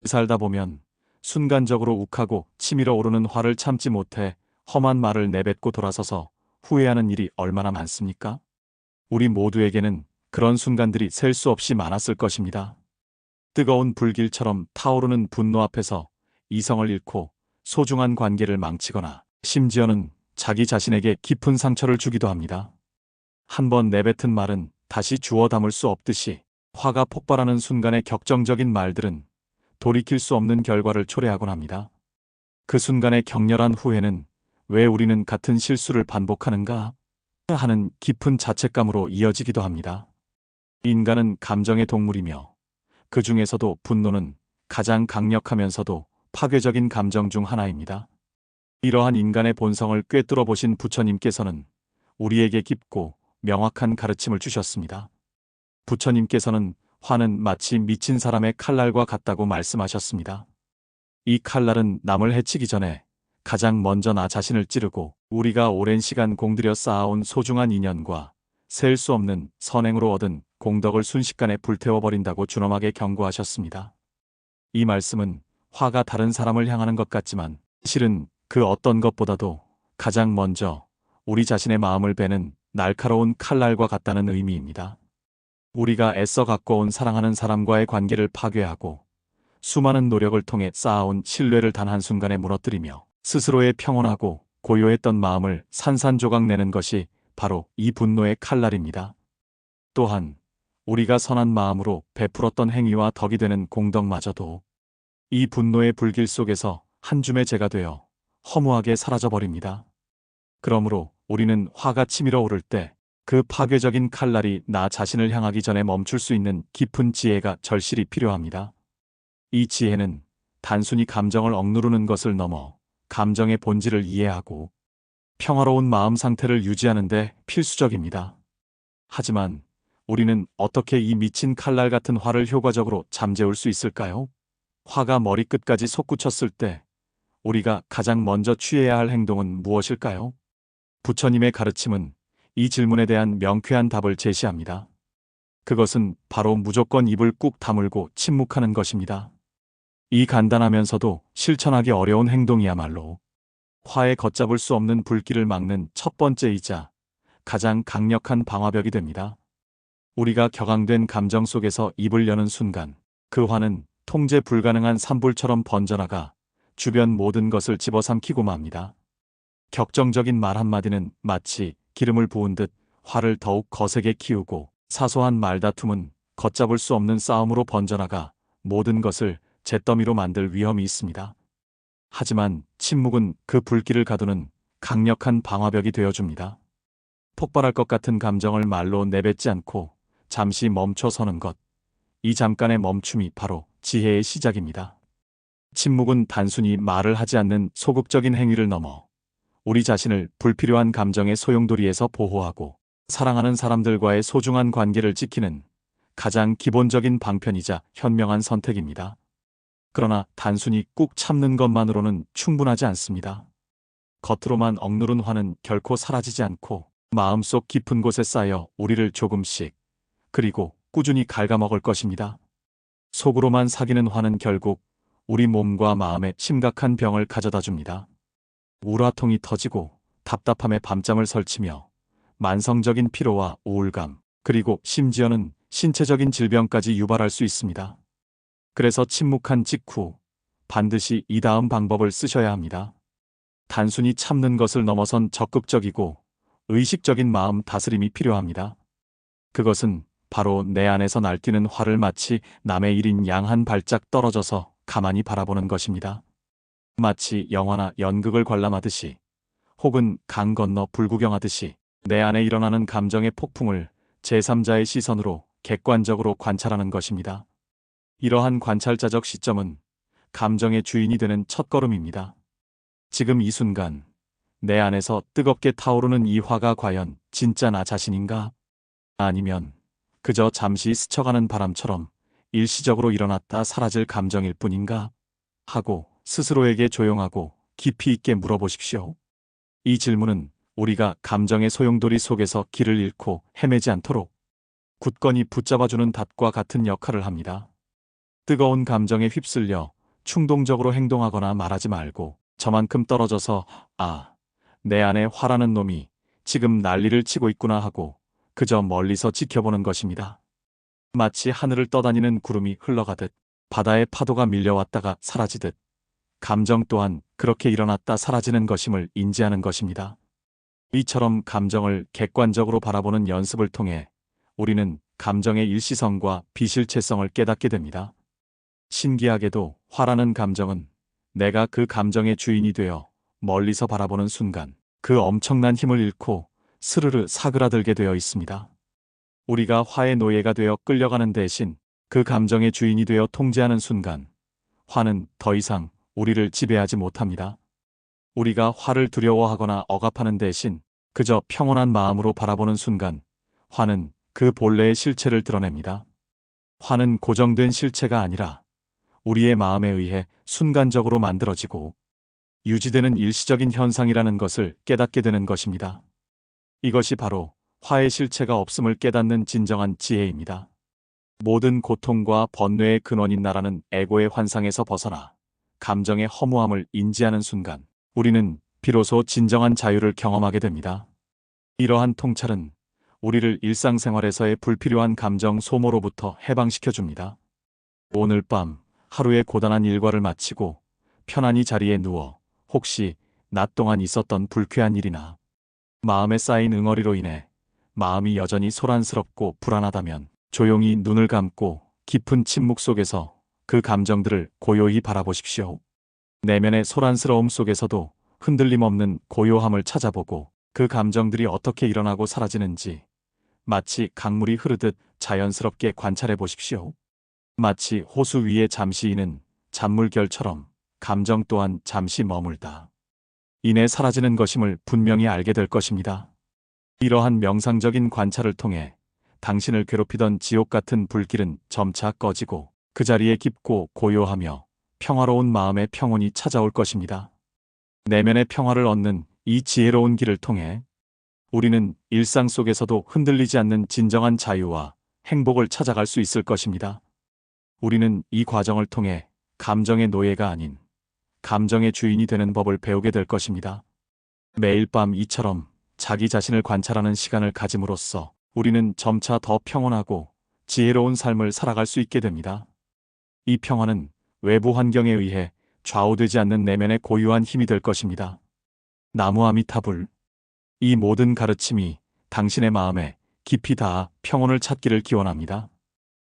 살다 보면 순간적으로 욱하고 치밀어 오르는 화를 참지 못해 험한 말을 내뱉고 돌아서서 후회하는 일이 얼마나 많습니까? 우리 모두에게는 그런 순간들이 셀 수 없이 많았을 것입니다. 뜨거운 불길처럼 타오르는 분노 앞에서 이성을 잃고 소중한 관계를 망치거나 심지어는 자기 자신에게 깊은 상처를 주기도 합니다. 한 번 내뱉은 말은 다시 주워 담을 수 없듯이 화가 폭발하는 순간의 격정적인 말들은 돌이킬 수 없는 결과를 초래하곤 합니다. 그 순간의 격렬한 후회는 왜 우리는 같은 실수를 반복하는가 하는 깊은 자책감으로 이어지기도 합니다. 인간은 감정의 동물이며 그 중에서도 분노는 가장 강력하면서도 파괴적인 감정 중 하나입니다. 이러한 인간의 본성을 꿰뚫어 보신 부처님께서는 우리에게 깊고 명확한 가르침을 주셨습니다. 부처님께서는 화는 마치 미친 사람의 칼날과 같다고 말씀하셨습니다. 이 칼날은 남을 해치기 전에 가장 먼저 나 자신을 찌르고 우리가 오랜 시간 공들여 쌓아온 소중한 인연과 셀 수 없는 선행으로 얻은 공덕을 순식간에 불태워버린다고 준엄하게 경고하셨습니다. 이 말씀은 화가 다른 사람을 향하는 것 같지만 실은 그 어떤 것보다도 가장 먼저 우리 자신의 마음을 베는 날카로운 칼날과 같다는 의미입니다. 우리가 애써 가꿔온 사랑하는 사람과의 관계를 파괴하고 수많은 노력을 통해 쌓아온 신뢰를 단 한순간에 무너뜨리며 스스로의 평온하고 고요했던 마음을 산산조각 내는 것이 바로 이 분노의 칼날입니다. 또한 우리가 선한 마음으로 베풀었던 행위와 덕이 되는 공덕마저도 이 분노의 불길 속에서 한 줌의 재가 되어 허무하게 사라져버립니다. 그러므로 우리는 화가 치밀어 오를 때 그 파괴적인 칼날이 나 자신을 향하기 전에 멈출 수 있는 깊은 지혜가 절실히 필요합니다. 이 지혜는 단순히 감정을 억누르는 것을 넘어 감정의 본질을 이해하고 평화로운 마음 상태를 유지하는 데 필수적입니다. 하지만 우리는 어떻게 이 미친 칼날 같은 화를 효과적으로 잠재울 수 있을까요? 화가 머리끝까지 솟구쳤을 때 우리가 가장 먼저 취해야 할 행동은 무엇일까요? 부처님의 가르침은 이 질문에 대한 명쾌한 답을 제시합니다. 그것은 바로 무조건 입을 꾹 다물고 침묵하는 것입니다. 이 간단하면서도 실천하기 어려운 행동이야말로 화에 걷잡을 수 없는 불길을 막는 첫 번째이자 가장 강력한 방화벽이 됩니다. 우리가 격앙된 감정 속에서 입을 여는 순간 그 화는 통제 불가능한 산불처럼 번져나가 주변 모든 것을 집어삼키고 맙니다. 격정적인 말 한마디는 마치 기름을 부은 듯 화를 더욱 거세게 키우고 사소한 말다툼은 걷잡을 수 없는 싸움으로 번져나가 모든 것을 잿더미로 만들 위험이 있습니다. 하지만 침묵은 그 불길을 가두는 강력한 방화벽이 되어줍니다. 폭발할 것 같은 감정을 말로 내뱉지 않고 잠시 멈춰서는 것. 이 잠깐의 멈춤이 바로 지혜의 시작입니다. 침묵은 단순히 말을 하지 않는 소극적인 행위를 넘어 우리 자신을 불필요한 감정의 소용돌이에서 보호하고 사랑하는 사람들과의 소중한 관계를 지키는 가장 기본적인 방편이자 현명한 선택입니다. 그러나 단순히 꾹 참는 것만으로는 충분하지 않습니다. 겉으로만 억누른 화는 결코 사라지지 않고 마음속 깊은 곳에 쌓여 우리를 조금씩 그리고 꾸준히 갉아먹을 것입니다. 속으로만 사귀는 화는 결국 우리 몸과 마음에 심각한 병을 가져다 줍니다. 우라통이 터지고 답답함에 밤잠을 설치며 만성적인 피로와 우울감, 그리고 심지어는 신체적인 질병까지 유발할 수 있습니다. 그래서 침묵한 직후 반드시 이 다음 방법을 쓰셔야 합니다. 단순히 참는 것을 넘어선 적극적이고 의식적인 마음 다스림이 필요합니다. 그것은 바로 내 안에서 날뛰는 화를 마치 남의 일인 양 한 발짝 떨어져서 가만히 바라보는 것입니다. 마치 영화나 연극을 관람하듯이 혹은 강 건너 불구경하듯이 내 안에 일어나는 감정의 폭풍을 제3자의 시선으로 객관적으로 관찰하는 것입니다. 이러한 관찰자적 시점은 감정의 주인이 되는 첫걸음입니다. 지금 이 순간 내 안에서 뜨겁게 타오르는 이 화가 과연 진짜 나 자신인가? 아니면 그저 잠시 스쳐가는 바람처럼 일시적으로 일어났다 사라질 감정일 뿐인가? 하고 스스로에게 조용하고 깊이 있게 물어보십시오. 이 질문은 우리가 감정의 소용돌이 속에서 길을 잃고 헤매지 않도록 굳건히 붙잡아주는 닷과 같은 역할을 합니다. 뜨거운 감정에 휩쓸려 충동적으로 행동하거나 말하지 말고 저만큼 떨어져서 내 안에 화라는 놈이 지금 난리를 치고 있구나 하고 그저 멀리서 지켜보는 것입니다. 마치 하늘을 떠다니는 구름이 흘러가듯 바다의 파도가 밀려왔다가 사라지듯 감정 또한 그렇게 일어났다 사라지는 것임을 인지하는 것입니다. 이처럼 감정을 객관적으로 바라보는 연습을 통해 우리는 감정의 일시성과 비실체성을 깨닫게 됩니다. 신기하게도 화라는 감정은 내가 그 감정의 주인이 되어 멀리서 바라보는 순간 그 엄청난 힘을 잃고 스르르 사그라들게 되어 있습니다. 우리가 화의 노예가 되어 끌려가는 대신 그 감정의 주인이 되어 통제하는 순간 화는 더 이상 우리를 지배하지 못합니다. 우리가 화를 두려워하거나 억압하는 대신 그저 평온한 마음으로 바라보는 순간 화는 그 본래의 실체를 드러냅니다. 화는 고정된 실체가 아니라 우리의 마음에 의해 순간적으로 만들어지고 유지되는 일시적인 현상이라는 것을 깨닫게 되는 것입니다. 이것이 바로 화의 실체가 없음을 깨닫는 진정한 지혜입니다. 모든 고통과 번뇌의 근원인 나라는 에고의 환상에서 벗어나 감정의 허무함을 인지하는 순간 우리는 비로소 진정한 자유를 경험하게 됩니다. 이러한 통찰은 우리를 일상생활에서의 불필요한 감정 소모로부터 해방시켜 줍니다. 오늘 밤 하루의 고단한 일과를 마치고 편안히 자리에 누워 혹시 낮 동안 있었던 불쾌한 일이나 마음에 쌓인 응어리로 인해 마음이 여전히 소란스럽고 불안하다면 조용히 눈을 감고 깊은 침묵 속에서 그 감정들을 고요히 바라보십시오. 내면의 소란스러움 속에서도 흔들림 없는 고요함을 찾아보고 그 감정들이 어떻게 일어나고 사라지는지 마치 강물이 흐르듯 자연스럽게 관찰해 보십시오. 마치 호수 위에 잠시 이는 잔물결처럼 감정 또한 잠시 머물다 이내 사라지는 것임을 분명히 알게 될 것입니다. 이러한 명상적인 관찰을 통해 당신을 괴롭히던 지옥 같은 불길은 점차 꺼지고 그 자리에 깊고 고요하며 평화로운 마음의 평온이 찾아올 것입니다. 내면의 평화를 얻는 이 지혜로운 길을 통해 우리는 일상 속에서도 흔들리지 않는 진정한 자유와 행복을 찾아갈 수 있을 것입니다. 우리는 이 과정을 통해 감정의 노예가 아닌 감정의 주인이 되는 법을 배우게 될 것입니다. 매일 밤 이처럼 자기 자신을 관찰하는 시간을 가짐으로써 우리는 점차 더 평온하고 지혜로운 삶을 살아갈 수 있게 됩니다. 이 평화는 외부 환경에 의해 좌우되지 않는 내면의 고유한 힘이 될 것입니다. 나무 아미타불. 이 모든 가르침이 당신의 마음에 깊이 닿아 평온을 찾기를 기원합니다.